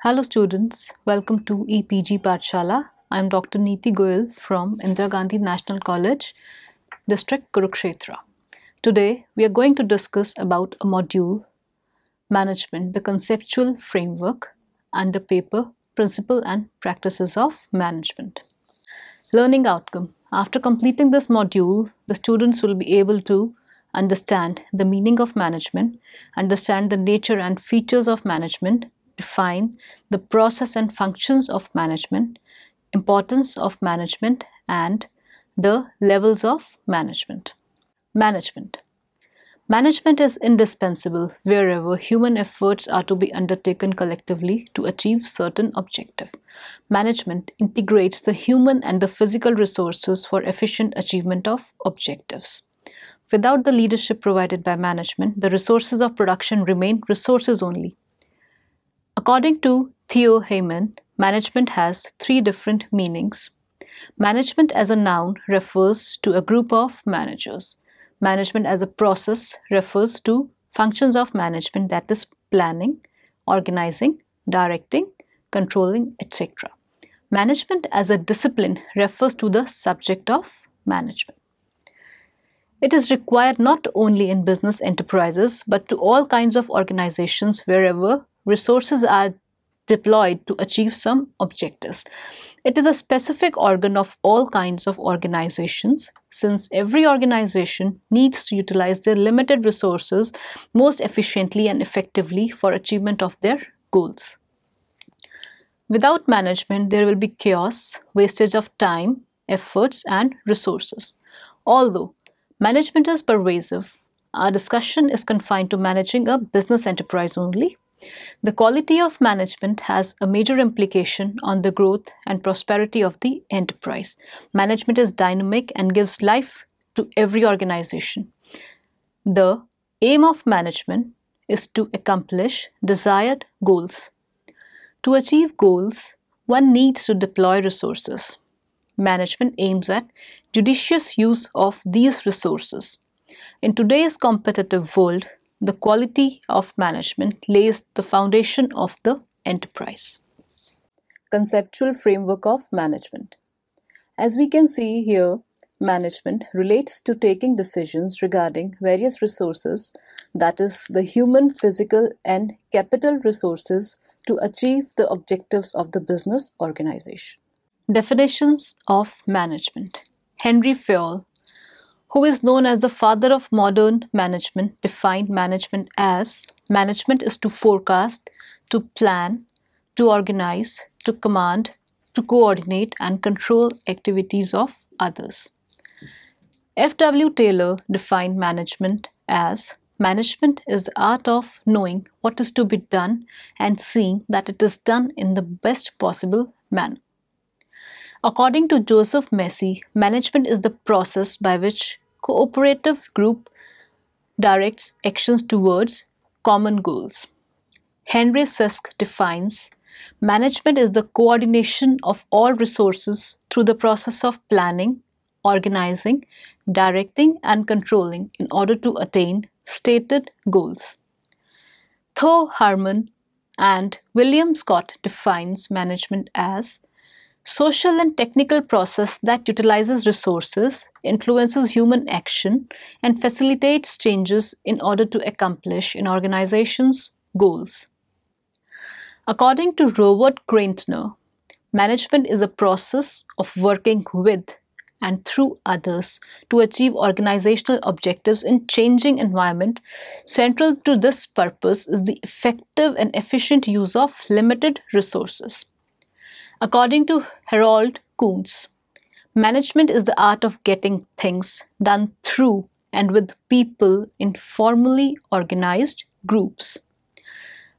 Hello students, welcome to EPG Pathshala. I am Dr. Neeti Goyal from Indira Gandhi National College, District Kurukshetra. Today we are going to discuss about a module, Management, the conceptual framework under paper, Principle and Practices of Management. Learning outcome. After completing this module, the students will be able to understand the meaning of management, understand the nature and features of management, define the process and functions of management, importance of management, and the levels of management. Management. Management is indispensable wherever human efforts are to be undertaken collectively to achieve certain objective. Management integrates the human and the physical resources for efficient achievement of objectives. Without the leadership provided by management, the resources of production remain resources only. According to Theo Heyman, management has three different meanings. Management as a noun refers to a group of managers. Management as a process refers to functions of management, that is planning, organizing, directing, controlling, etc. Management as a discipline refers to the subject of management. It is required not only in business enterprises but to all kinds of organizations wherever resources are deployed to achieve some objectives. It is a specific organ of all kinds of organizations, since every organization needs to utilize their limited resources most efficiently and effectively for achievement of their goals. Without management, there will be chaos, wastage of time, efforts, and resources. Although management is pervasive, our discussion is confined to managing a business enterprise only. The quality of management has a major implication on the growth and prosperity of the enterprise. Management is dynamic and gives life to every organization. The aim of management is to accomplish desired goals. To achieve goals, one needs to deploy resources. Management aims at judicious use of these resources. In today's competitive world, the quality of management lays the foundation of the enterprise. Conceptual framework of management. As we can see here, management relates to taking decisions regarding various resources, that is, the human, physical, and capital resources to achieve the objectives of the business organization. Definitions of management. Henry Fayol, who is known as the father of modern management, defined management as management is to forecast, to plan, to organize, to command, to coordinate and control activities of others. F.W. Taylor defined management as management is the art of knowing what is to be done and seeing that it is done in the best possible manner. According to Joseph Massey, management is the process by which cooperative group directs actions towards common goals. Henry Sisk defines management is the coordination of all resources through the process of planning, organizing, directing, and controlling in order to attain stated goals. Tho Harmon and William Scott defines management as social and technical process that utilizes resources, influences human action, and facilitates changes in order to accomplish an organization's goals. According to Robert Greintner, management is a process of working with and through others to achieve organizational objectives in changing environment. Central to this purpose is the effective and efficient use of limited resources. According to Harold Kuntz, management is the art of getting things done through and with people in formally organized groups.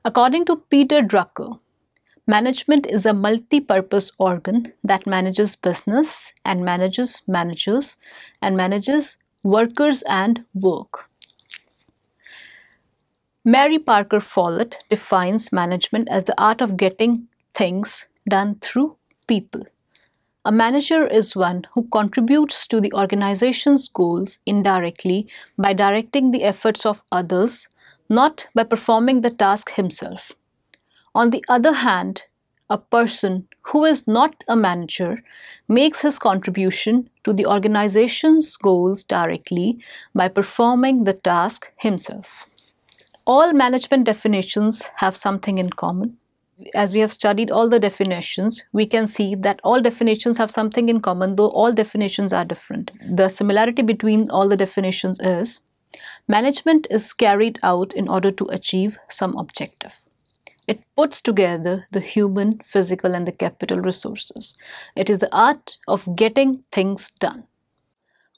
According to Peter Drucker, management is a multi-purpose organ that manages business and manages managers and manages workers and work. Mary Parker Follett defines management as the art of getting things done through people. A manager is one who contributes to the organization's goals indirectly by directing the efforts of others, not by performing the task himself. On the other hand, a person who is not a manager makes his contribution to the organization's goals directly by performing the task himself. All management definitions have something in common. As we have studied all the definitions, we can see that all definitions have something in common, though all definitions are different. The similarity between all the definitions is management is carried out in order to achieve some objective. It puts together the human, physical, and the capital resources. It is the art of getting things done.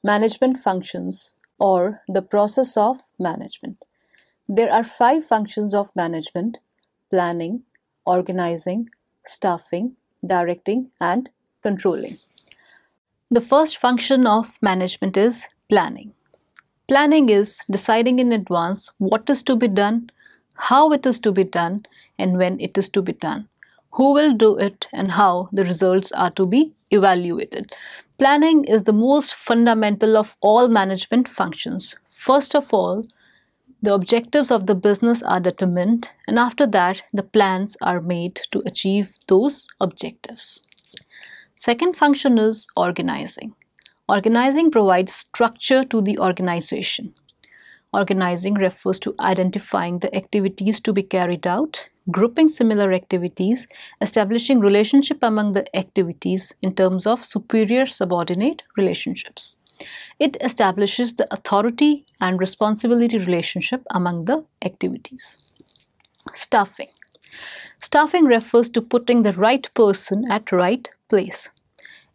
Management functions, or the process of management. There are 5 functions of management: planning, organizing, staffing, directing, and controlling. The first function of management is planning. Planning is deciding in advance what is to be done, how it is to be done, and when it is to be done, who will do it, and how the results are to be evaluated. Planning is the most fundamental of all management functions. First of all, the objectives of the business are determined, and after that, the plans are made to achieve those objectives. Second function is organizing. Organizing provides structure to the organization. Organizing refers to identifying the activities to be carried out, grouping similar activities, establishing relationship among the activities in terms of superior-subordinate relationships. It establishes the authority and responsibility relationship among the activities. Staffing. Staffing refers to putting the right person at right place.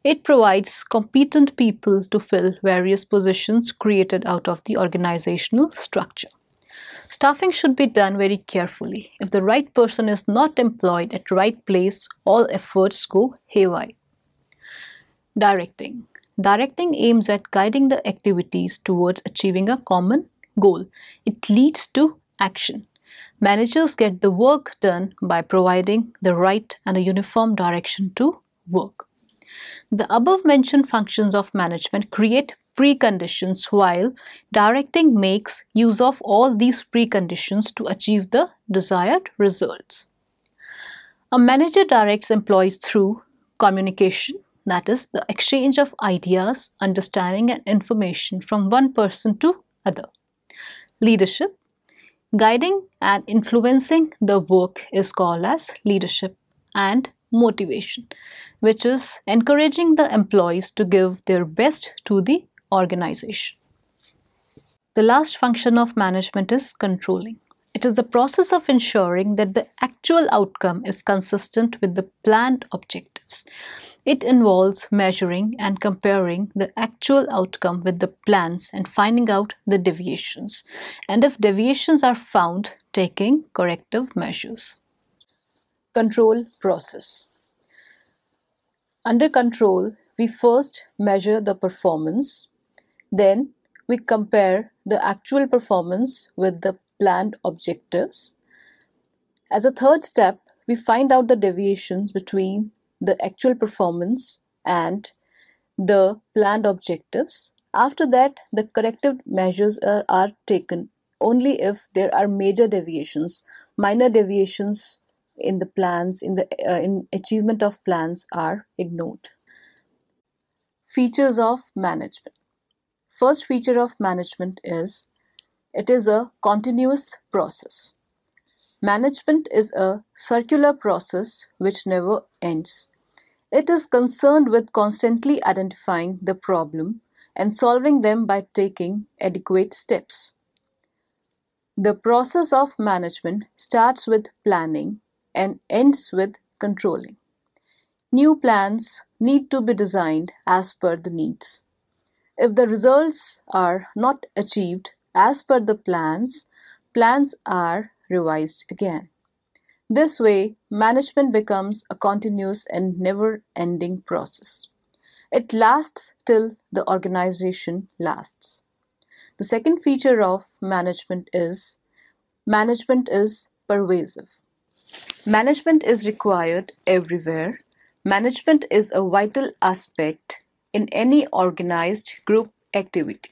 It provides competent people to fill various positions created out of the organizational structure. Staffing should be done very carefully. If the right person is not employed at right place, all efforts go haywire. Directing. Directing aims at guiding the activities towards achieving a common goal. It leads to action. Managers get the work done by providing the right and a uniform direction to work. The above-mentioned functions of management create preconditions, while directing makes use of all these preconditions to achieve the desired results. A manager directs employees through communication, that is, the exchange of ideas, understanding, and information from one person to other. Leadership. Guiding and influencing the work is called as leadership. And motivation, which is encouraging the employees to give their best to the organization. The last function of management is controlling. It is the process of ensuring that the actual outcome is consistent with the planned objectives. It involves measuring and comparing the actual outcome with the plans and finding out the deviations, and if deviations are found, taking corrective measures. Control process. Under control, we first measure the performance, then we compare the actual performance with the planned objectives. As a third step, we find out the deviations between the actual performance and the planned objectives. After that, the corrective measures are taken only if there are major deviations. Minor deviations in the plans, in achievement of plans, are ignored. Features of management. First feature of management is it is a continuous process. Management is a circular process which never ends. It is concerned with constantly identifying the problem and solving them by taking adequate steps. The process of management starts with planning and ends with controlling. New plans need to be designed as per the needs. If the results are not achieved as per the plans, plans are revised again. This way, management becomes a continuous and never-ending process. It lasts till the organization lasts. The second feature of management is pervasive. Management is required everywhere. Management is a vital aspect in any organized group activity.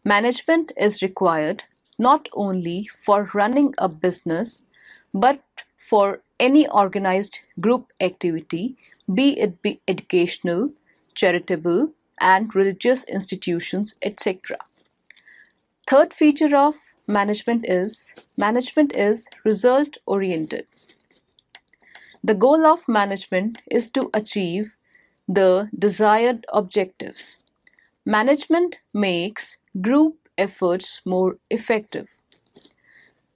Management is required not only for running a business but for any organized group activity, be it be educational, charitable, and religious institutions, etc. Third feature of management is result oriented. The goal of management is to achieve the desired objectives. Management makes group efforts more effective.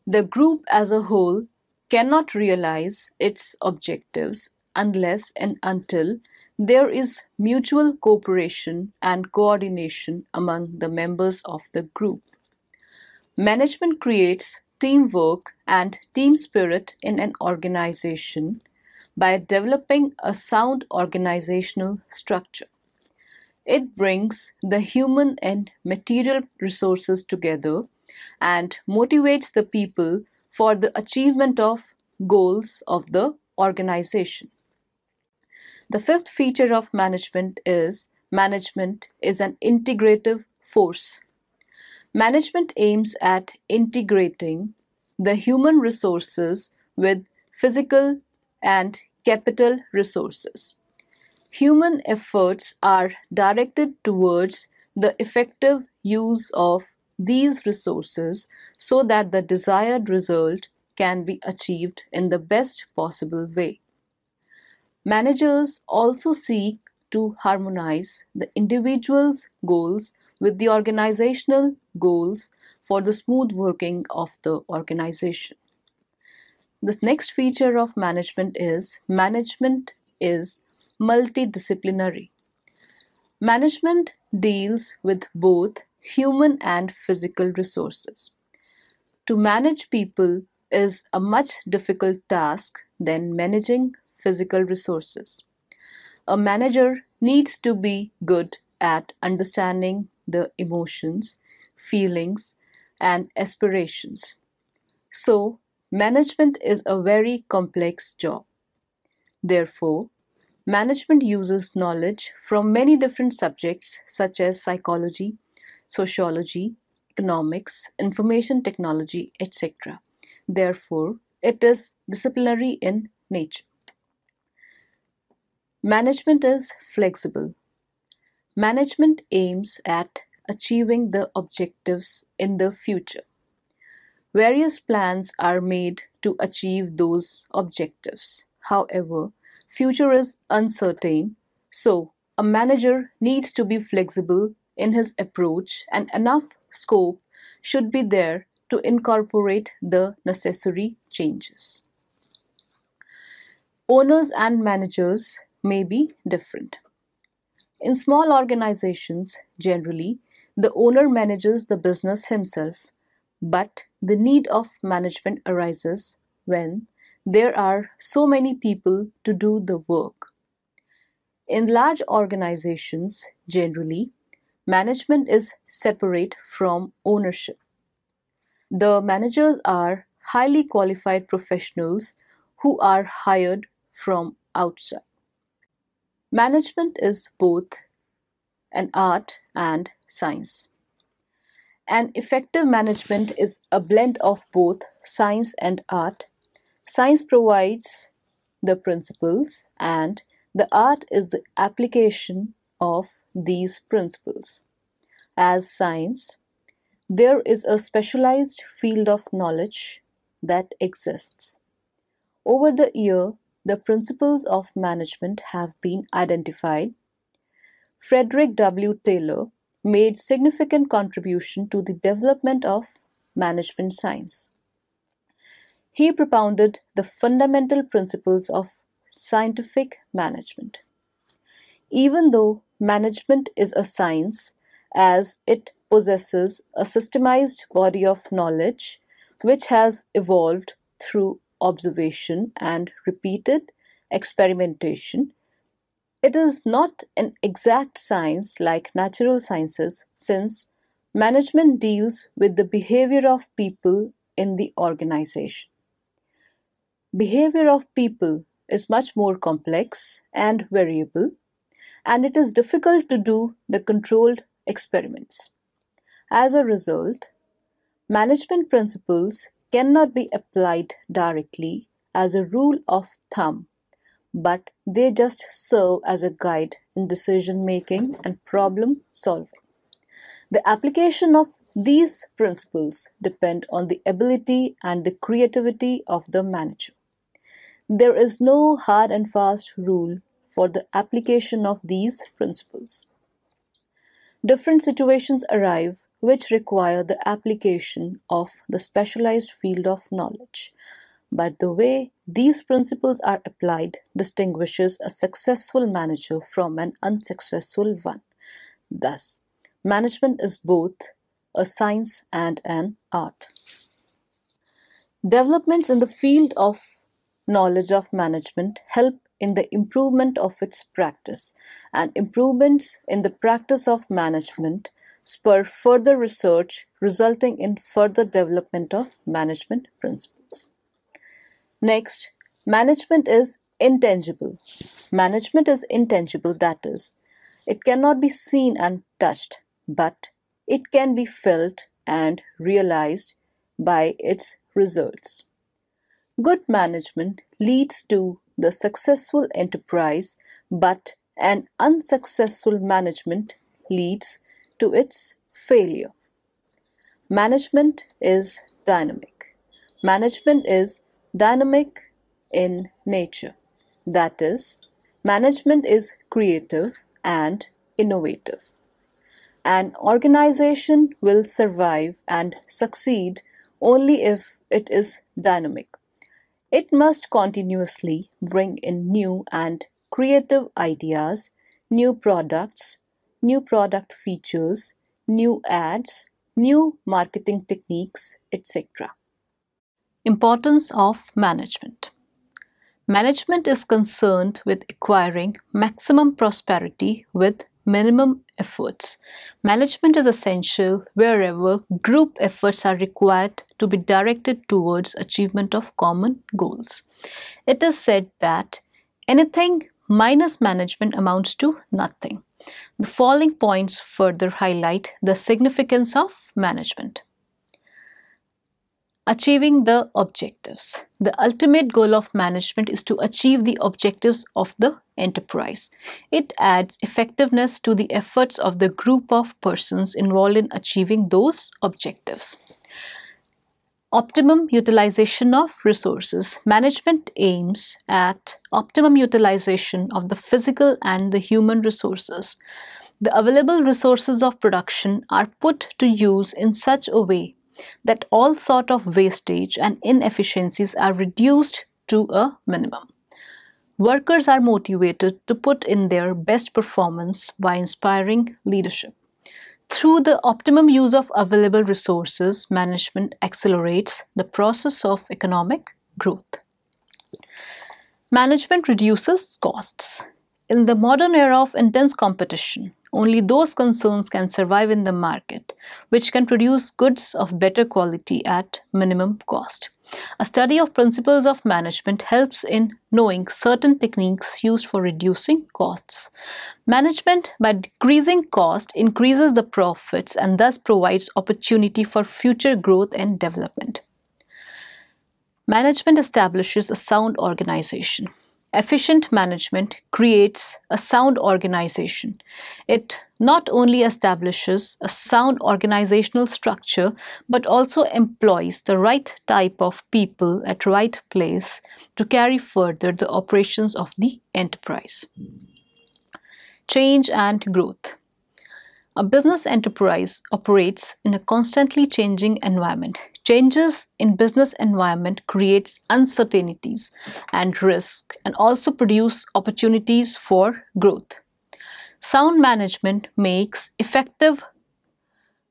The group as a whole cannot realize its objectives unless and until there is mutual cooperation and coordination among the members of the group. Management creates teamwork and team spirit in an organization by developing a sound organizational structure. It brings the human and material resources together and motivates the people for the achievement of goals of the organization. The fifth feature of management is an integrative force. Management aims at integrating the human resources with physical and capital resources. Human efforts are directed towards the effective use of these resources so that the desired result can be achieved in the best possible way. Managers also seek to harmonize the individual's goals with the organizational goals for the smooth working of the organization. The next feature of management is multidisciplinary. Management deals with both human and physical resources. To manage people is a much difficult task than managing physical resources. A manager needs to be good at understanding the emotions, feelings, and aspirations. So, management is a very complex job. Therefore, management uses knowledge from many different subjects such as psychology, sociology, economics, information technology, etc. Therefore, it is disciplinary in nature. Management is flexible. Management aims at achieving the objectives in the future. Various plans are made to achieve those objectives. However, future is uncertain, so a manager needs to be flexible in his approach and enough scope should be there to incorporate the necessary changes. Owners and managers may be different. In small organizations, generally, the owner manages the business himself, but the need of management arises when there are so many people to do the work. In large organizations, generally, management is separate from ownership. The managers are highly qualified professionals who are hired from outside. Management is both an art and science. An effective management is a blend of both science and art. Science provides the principles, and the art is the application of these principles. As science, there is a specialized field of knowledge that exists. Over the year, the principles of management have been identified. Frederick W. Taylor made significant contribution to the development of management science. He propounded the fundamental principles of scientific management. Even though management is a science, as it possesses a systemized body of knowledge which has evolved through observation and repeated experimentation, it is not an exact science like natural sciences, since management deals with the behavior of people in the organization. Behavior of people is much more complex and variable, and it is difficult to do the controlled experiments. As a result, management principles cannot be applied directly as a rule of thumb, but they just serve as a guide in decision making and problem solving. The application of these principles depend on the ability and the creativity of the manager. There is no hard and fast rule for the application of these principles. Different situations arise which require the application of the specialized field of knowledge, but the way these principles are applied distinguishes a successful manager from an unsuccessful one. Thus, management is both a science and an art. Developments in the field of knowledge of management help in the improvement of its practice, and improvements in the practice of management spur further research, resulting in further development of management principles. Next, management is intangible. Management is intangible, that is, it cannot be seen and touched, but it can be felt and realized by its results. Good management leads to the successful enterprise, but an unsuccessful management leads to its failure. Management is dynamic. Management is dynamic in nature. That is, management is creative and innovative. An organization will survive and succeed only if it is dynamic. It must continuously bring in new and creative ideas, new products, new product features, new ads, new marketing techniques, etc. Importance of management. Management is concerned with acquiring maximum prosperity with minimum efforts. Management is essential wherever group efforts are required to be directed towards achievement of common goals. It is said that anything minus management amounts to nothing. The following points further highlight the significance of management. Achieving the objectives. The ultimate goal of management is to achieve the objectives of the enterprise. It adds effectiveness to the efforts of the group of persons involved in achieving those objectives. Optimum utilization of resources. Management aims at optimum utilization of the physical and the human resources. The available resources of production are put to use in such a way that all sort of wastage and inefficiencies are reduced to a minimum. Workers are motivated to put in their best performance by inspiring leadership. Through the optimum use of available resources, management accelerates the process of economic growth. Management reduces costs. In the modern era of intense competition, only those concerns can survive in the market which can produce goods of better quality at minimum cost. A study of principles of management helps in knowing certain techniques used for reducing costs. Management, by decreasing cost, increases the profits and thus provides opportunity for future growth and development. Management establishes a sound organization. Efficient management creates a sound organization. It not only establishes a sound organizational structure, but also employs the right type of people at right place to carry further the operations of the enterprise. Change and growth. A business enterprise operates in a constantly changing environment. Changes in business environment creates uncertainties and risk and also produce opportunities for growth. Sound management makes effective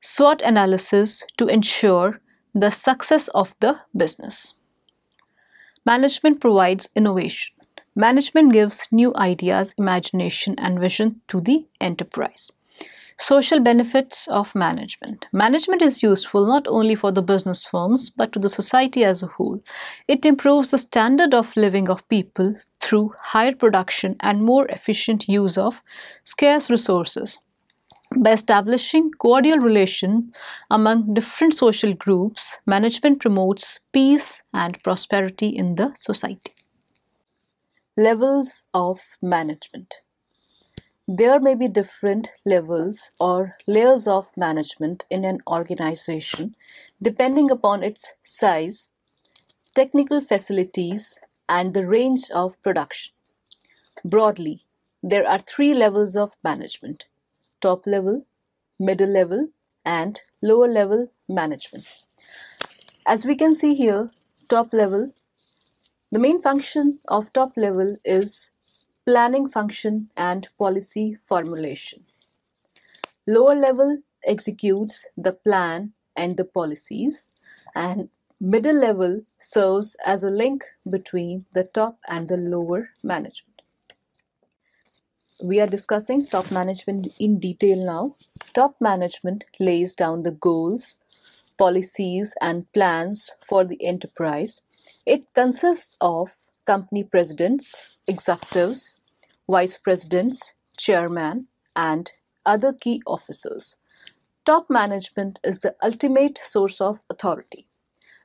SWOT analysis to ensure the success of the business. Management provides innovation. Management gives new ideas, imagination, and vision to the enterprise. Social benefits of management. Management is useful not only for the business firms but to the society as a whole. It improves the standard of living of people through higher production and more efficient use of scarce resources. By establishing cordial relations among different social groups, management promotes peace and prosperity in the society. Levels of management. There may be different levels or layers of management in an organization depending upon its size, technical facilities, and the range of production. Broadly, there are three levels of management: top level, middle level, and lower level management. As we can see here, top level, the main function of top level is planning function and policy formulation. Lower level executes the plan and the policies, and middle level serves as a link between the top and the lower management. We are discussing top management in detail now. Top management lays down the goals, policies, and plans for the enterprise. It consists of company presidents, executives, vice presidents, chairman, and other key officers. Top management is the ultimate source of authority.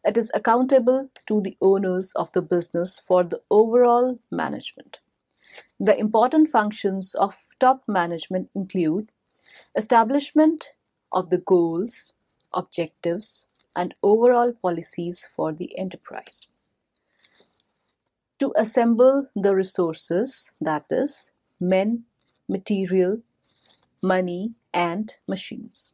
It is accountable to the owners of the business for the overall management. The important functions of top management include establishment of the goals, objectives, and overall policies for the enterprise. To assemble the resources, that is, men, material, money, and machines.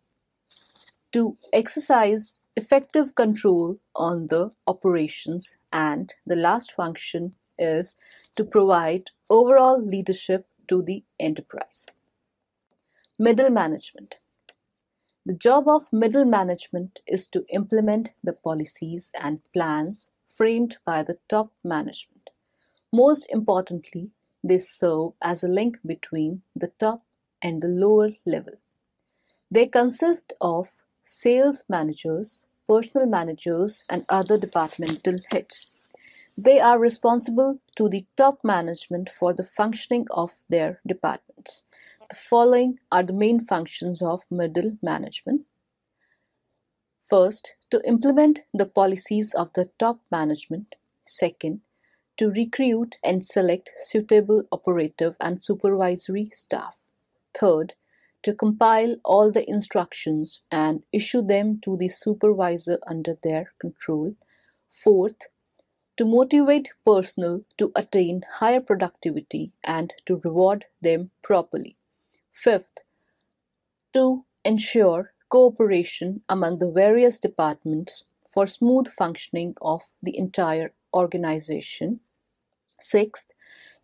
To exercise effective control on the operations, and the last function is to provide overall leadership to the enterprise. Middle management. The job of middle management is to implement the policies and plans framed by the top management. Most importantly, they serve as a link between the top and the lower level. They consist of sales managers, personnel managers, and other departmental heads. They are responsible to the top management for the functioning of their departments. The following are the main functions of middle management. First, to implement the policies of the top management. Second, to recruit and select suitable operative and supervisory staff. Third, to compile all the instructions and issue them to the supervisor under their control. Fourth, to motivate personnel to attain higher productivity and to reward them properly. Fifth, to ensure cooperation among the various departments for smooth functioning of the entire organization. Sixth,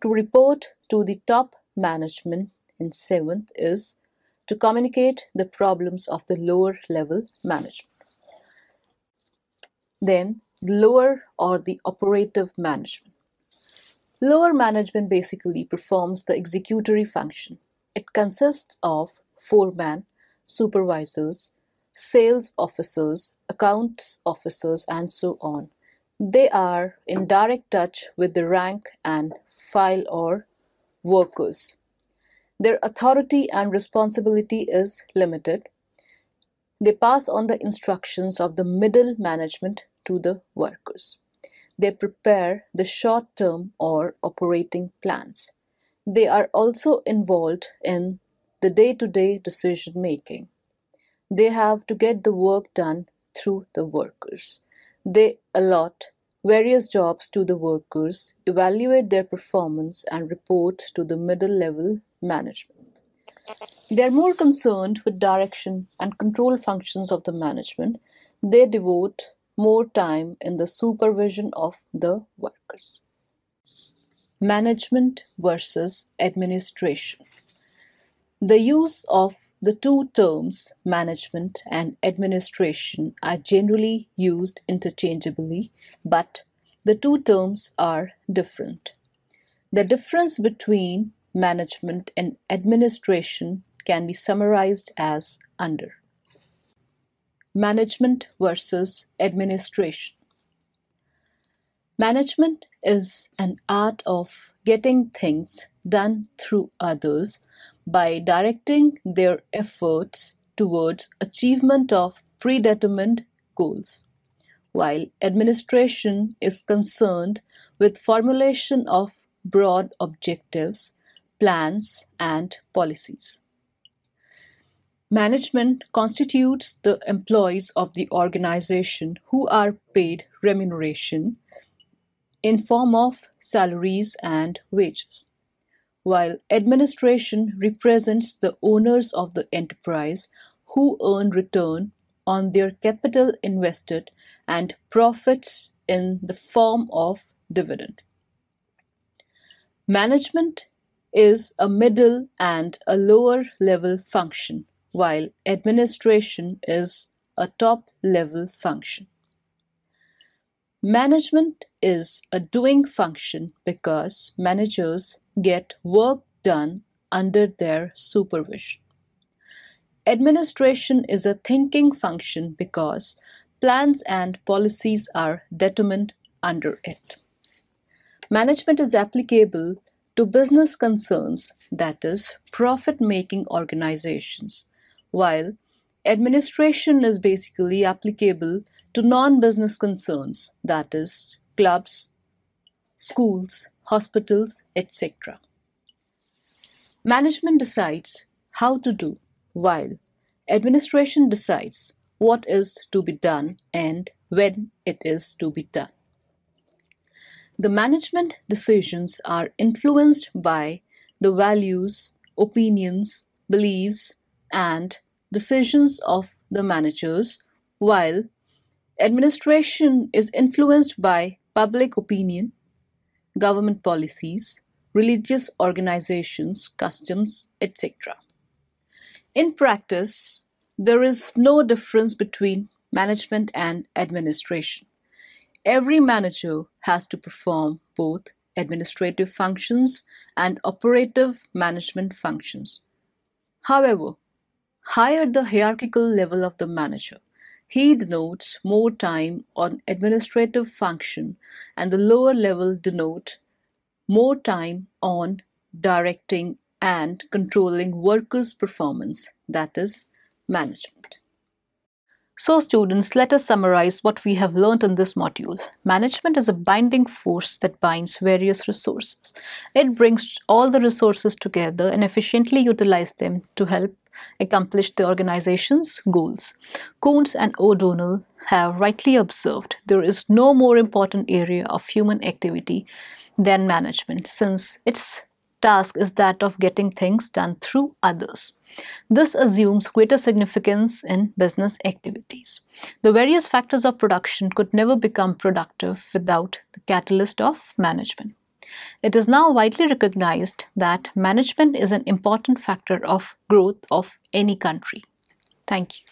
to report to the top management. And seventh is to communicate the problems of the lower level management. Then, the lower or the operative management. Lower management basically performs the executory function. It consists of foreman, supervisors, sales officers, accounts officers, and so on. They are in direct touch with the rank and file or workers. Their authority and responsibility is limited. They pass on the instructions of the middle management to the workers. They prepare the short-term or operating plans. They are also involved in the day-to-day decision-making. They have to get the work done through the workers. They allot various jobs to the workers, evaluate their performance, and report to the middle-level management. They are more concerned with direction and control functions of the management. They devote more time in the supervision of the workers. Management versus administration. The use of the two terms management and administration are generally used interchangeably, but the two terms are different. The difference between management and administration can be summarized as under. Management versus administration. Management is an art of getting things done through others by directing their efforts towards achievement of predetermined goals, while administration is concerned with formulation of broad objectives, plans, and policies. Management constitutes the employees of the organization who are paid remuneration in form of salaries and wages, while administration represents the owners of the enterprise who earn return on their capital invested and profits in the form of dividend. Management is a middle and a lower level function, while administration is a top level function. Management is a doing function because managers get work done under their supervision. Administration is a thinking function because plans and policies are determined under it. Management is applicable to business concerns, that is, profit-making organizations, while administration is basically applicable to non-business concerns, that is, clubs, schools, hospitals, etc. Management decides how to do, while administration decides what is to be done and when it is to be done. The management decisions are influenced by the values, opinions, beliefs, and decisions of the managers, while administration is influenced by public opinion, government policies, religious organizations, customs, etc. In practice, there is no difference between management and administration. Every manager has to perform both administrative functions and operative management functions. However, higher the hierarchical level of the manager, he denotes more time on administrative function, and the lower level denote more time on directing and controlling workers' performance, that is, management. So students, let us summarize what we have learned in this module. Management is a binding force that binds various resources. It brings all the resources together and efficiently utilizes them to help accomplish the organization's goals. Kuhns and O'Donnell have rightly observed there is no more important area of human activity than management, since its task is that of getting things done through others. This assumes greater significance in business activities. The various factors of production could never become productive without the catalyst of management. It is now widely recognized that management is an important factor of growth of any country. Thank you.